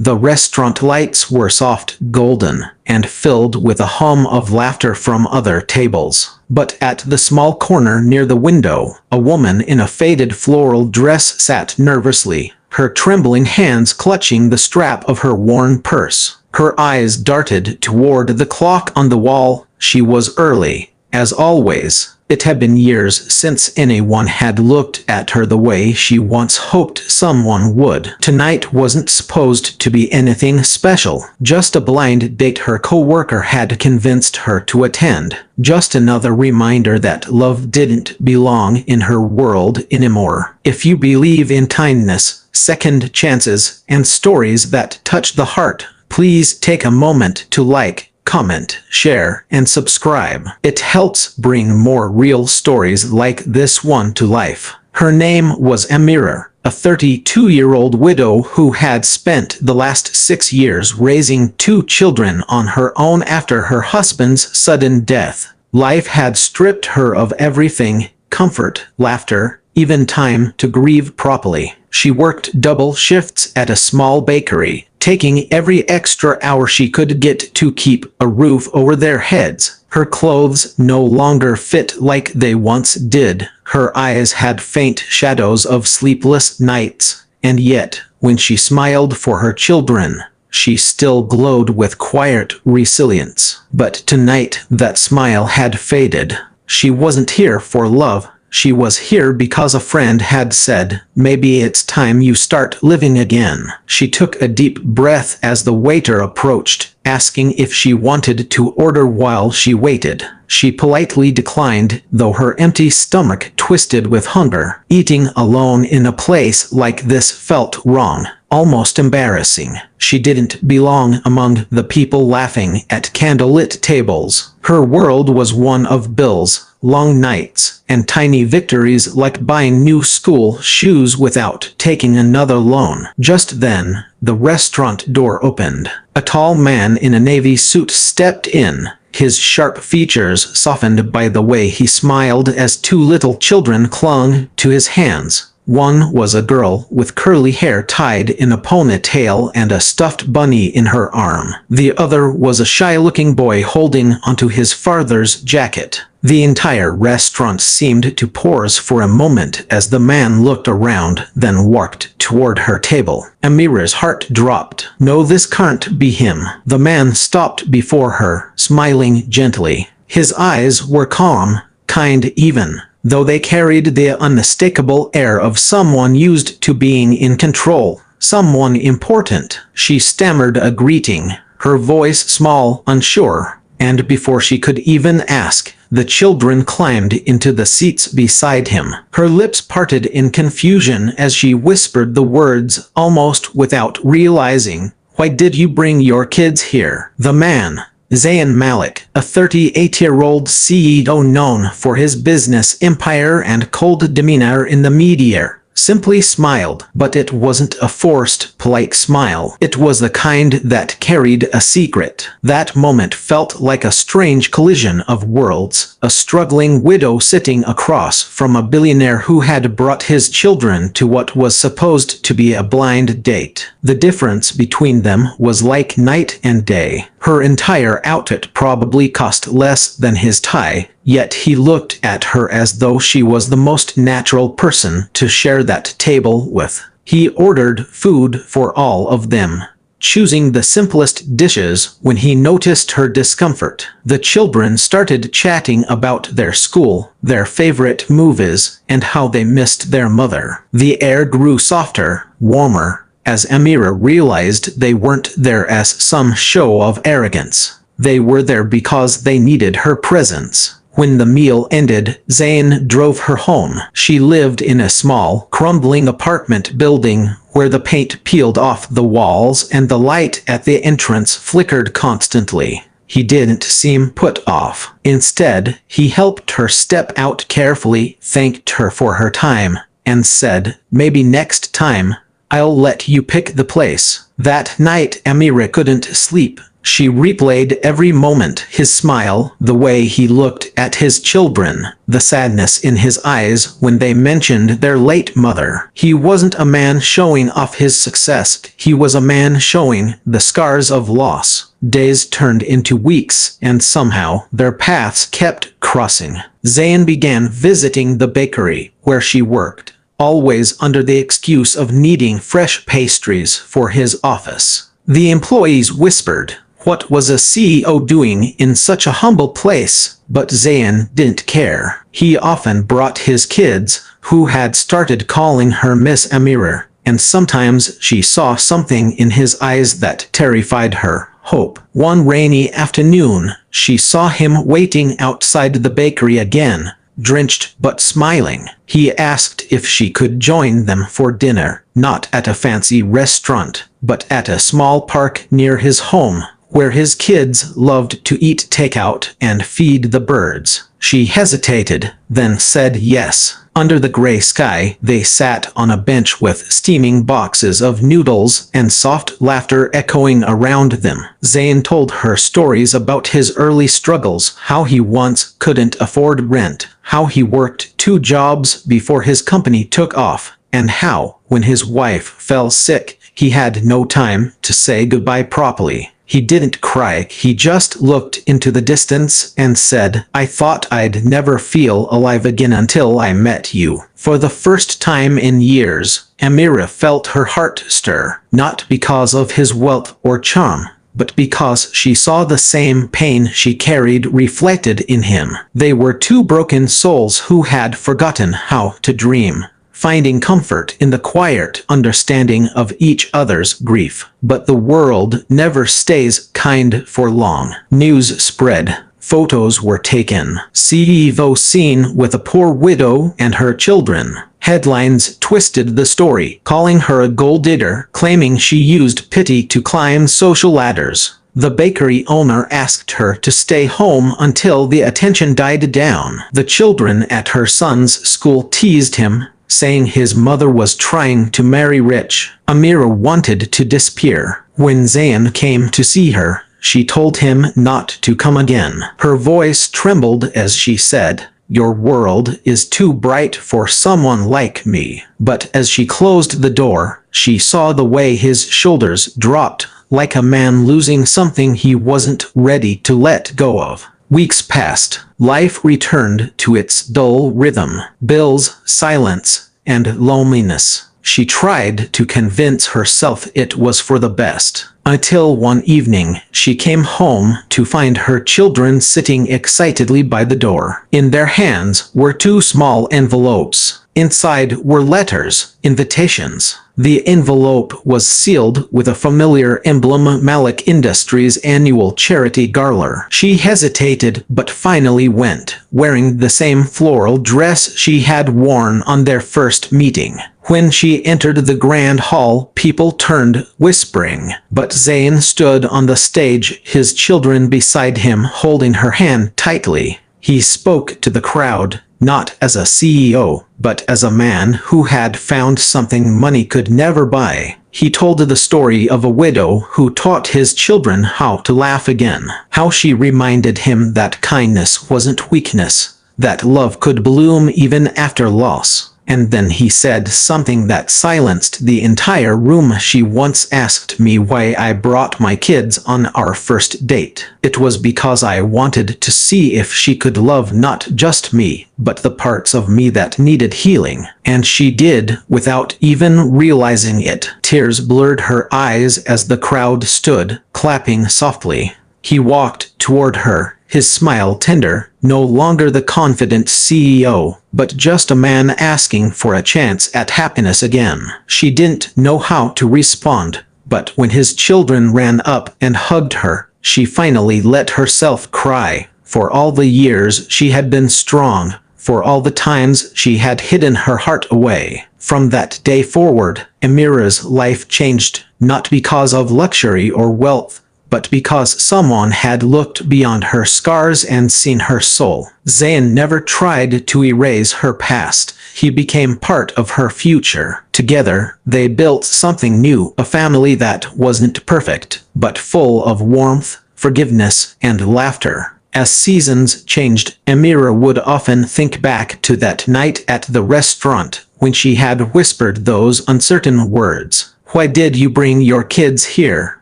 The restaurant lights were soft, golden, and filled with a hum of laughter from other tables. But at the small corner near the window, a woman in a faded floral dress sat nervously, her trembling hands clutching the strap of her worn purse. Her eyes darted toward the clock on the wall. She was early, as always. It had been years since anyone had looked at her the way she once hoped someone would. Tonight wasn't supposed to be anything special, just a blind date her coworker had convinced her to attend. Just another reminder that love didn't belong in her world anymore. If you believe in kindness, second chances, and stories that touch the heart, please take a moment to like, comment, share, and subscribe. It helps bring more real stories like this one to life. Her name was Amira, a 32-year-old widow who had spent the last 6 years raising 2 children on her own after her husband's sudden death. Life had stripped her of everything: comfort, laughter, even time to grieve properly. She worked double shifts at a small bakery, taking every extra hour she could get to keep a roof over their heads. Her clothes no longer fit like they once did. Her eyes had faint shadows of sleepless nights, and yet, when she smiled for her children, she still glowed with quiet resilience. But tonight, that smile had faded. She wasn't here for love. She was here because a friend had said, "Maybe it's time you start living again." She took a deep breath as the waiter approached, asking if she wanted to order while she waited. She politely declined, though her empty stomach twisted with hunger. Eating alone in a place like this felt wrong, almost embarrassing. She didn't belong among the people laughing at candlelit tables. Her world was one of bills, long nights, and tiny victories like buying new school shoes without taking another loan. Just then, the restaurant door opened. A tall man in a navy suit stepped in, his sharp features softened by the way he smiled as 2 little children clung to his hands. One was a girl with curly hair tied in a ponytail and a stuffed bunny in her arm. The other was a shy-looking boy holding onto his father's jacket. The entire restaurant seemed to pause for a moment as the man looked around, then walked toward her table. Amira's heart dropped. No, this can't be him. The man stopped before her, smiling gently. His eyes were calm, kind even, though they carried the unmistakable air of someone used to being in control, someone important. She stammered a greeting, her voice small, unsure, and before she could even ask, the children climbed into the seats beside him. Her lips parted in confusion as she whispered the words, almost without realizing, "Why did you bring your kids here?" The man, Zayn Malik, a 38-year-old CEO known for his business empire and cold demeanor in the media, simply smiled. But it wasn't a forced, polite smile. It was the kind that carried a secret. That moment felt like a strange collision of worlds. A struggling widow sitting across from a billionaire who had brought his children to what was supposed to be a blind date. The difference between them was like night and day. Her entire outfit probably cost less than his tie, yet he looked at her as though she was the most natural person to share that table with. He ordered food for all of them, choosing the simplest dishes when he noticed her discomfort. The children started chatting about their school, their favorite movies, and how they missed their mother. The air grew softer, warmer, as Amira realized they weren't there as some show of arrogance. They were there because they needed her presence. When the meal ended, Zayn drove her home. She lived in a small, crumbling apartment building where the paint peeled off the walls and the light at the entrance flickered constantly. He didn't seem put off. Instead, he helped her step out carefully, thanked her for her time, and said, "Maybe next time, I'll let you pick the place." That night Amira couldn't sleep. She replayed every moment, his smile, the way he looked at his children, the sadness in his eyes when they mentioned their late mother. He wasn't a man showing off his success, he was a man showing the scars of loss. Days turned into weeks, and somehow their paths kept crossing. Zayn began visiting the bakery where she worked, always under the excuse of needing fresh pastries for his office. The employees whispered, "What was a CEO doing in such a humble place?" But Zayn didn't care. He often brought his kids, who had started calling her Miss Amira, and sometimes she saw something in his eyes that terrified her. Hope. One rainy afternoon, she saw him waiting outside the bakery again, drenched but smiling. He asked if she could join them for dinner, not at a fancy restaurant, but at a small park near his home, where his kids loved to eat takeout and feed the birds. She hesitated, then said yes. Under the gray sky, they sat on a bench with steaming boxes of noodles and soft laughter echoing around them. Zayn told her stories about his early struggles, how he once couldn't afford rent, how he worked 2 jobs before his company took off, and how, when his wife fell sick, he had no time to say goodbye properly. He didn't cry, he just looked into the distance and said, "I thought I'd never feel alive again until I met you." For the first time in years, Amira felt her heart stir, not because of his wealth or charm, but because she saw the same pain she carried reflected in him. They were 2 broken souls who had forgotten how to dream, finding comfort in the quiet understanding of each other's grief. But the world never stays kind for long. News spread. Photos were taken. CEO seen with a poor widow and her children. Headlines twisted the story, calling her a gold digger, claiming she used pity to climb social ladders. The bakery owner asked her to stay home until the attention died down. The children at her son's school teased him, saying his mother was trying to marry rich. Amira wanted to disappear. When Zayn came to see her, she told him not to come again. Her voice trembled as she said, "Your world is too bright for someone like me." But as she closed the door, she saw the way his shoulders dropped, like a man losing something he wasn't ready to let go of. Weeks passed. Life returned to its dull rhythm. Bills, silence, and loneliness. She tried to convince herself it was for the best. Until one evening, she came home to find her children sitting excitedly by the door. In their hands were 2 small envelopes. Inside were letters, invitations. The envelope was sealed with a familiar emblem, Malik Industries' annual charity gala. She hesitated but finally went, wearing the same floral dress she had worn on their first meeting. When she entered the grand hall, people turned, whispering. But Zayn stood on the stage, his children beside him holding her hand tightly. He spoke to the crowd, not as a CEO, but as a man who had found something money could never buy. He told the story of a widow who taught his children how to laugh again, how she reminded him that kindness wasn't weakness, that love could bloom even after loss. And then he said something that silenced the entire room. "She once asked me why I brought my kids on our first date. It was because I wanted to see if she could love not just me, but the parts of me that needed healing. And she did, without even realizing it." Tears blurred her eyes as the crowd stood, clapping softly. He walked toward her, his smile tender, no longer the confident CEO, but just a man asking for a chance at happiness again. She didn't know how to respond, but when his children ran up and hugged her, she finally let herself cry. For all the years she had been strong, for all the times she had hidden her heart away. From that day forward, Amira's life changed, not because of luxury or wealth, but because someone had looked beyond her scars and seen her soul. Zayn never tried to erase her past. He became part of her future. Together, they built something new, a family that wasn't perfect, but full of warmth, forgiveness, and laughter. As seasons changed, Amira would often think back to that night at the restaurant when she had whispered those uncertain words. "Why did you bring your kids here?"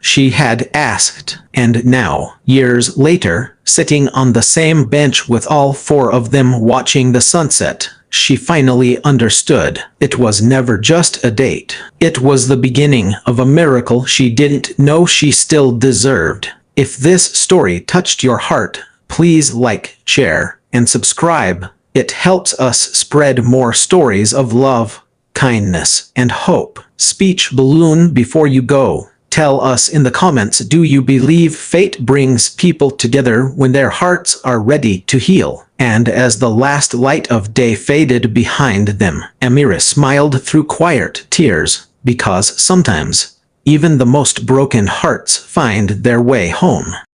she had asked. And now, years later, sitting on the same bench with all four of them watching the sunset, she finally understood. It was never just a date. It was the beginning of a miracle she didn't know she still deserved. If this story touched your heart, please like, share, and subscribe. It helps us spread more stories of love, kindness, and hope. Speech balloon before you go. Tell us in the comments, do you believe fate brings people together when their hearts are ready to heal? And as the last light of day faded behind them, Amira smiled through quiet tears, because sometimes even the most broken hearts find their way home.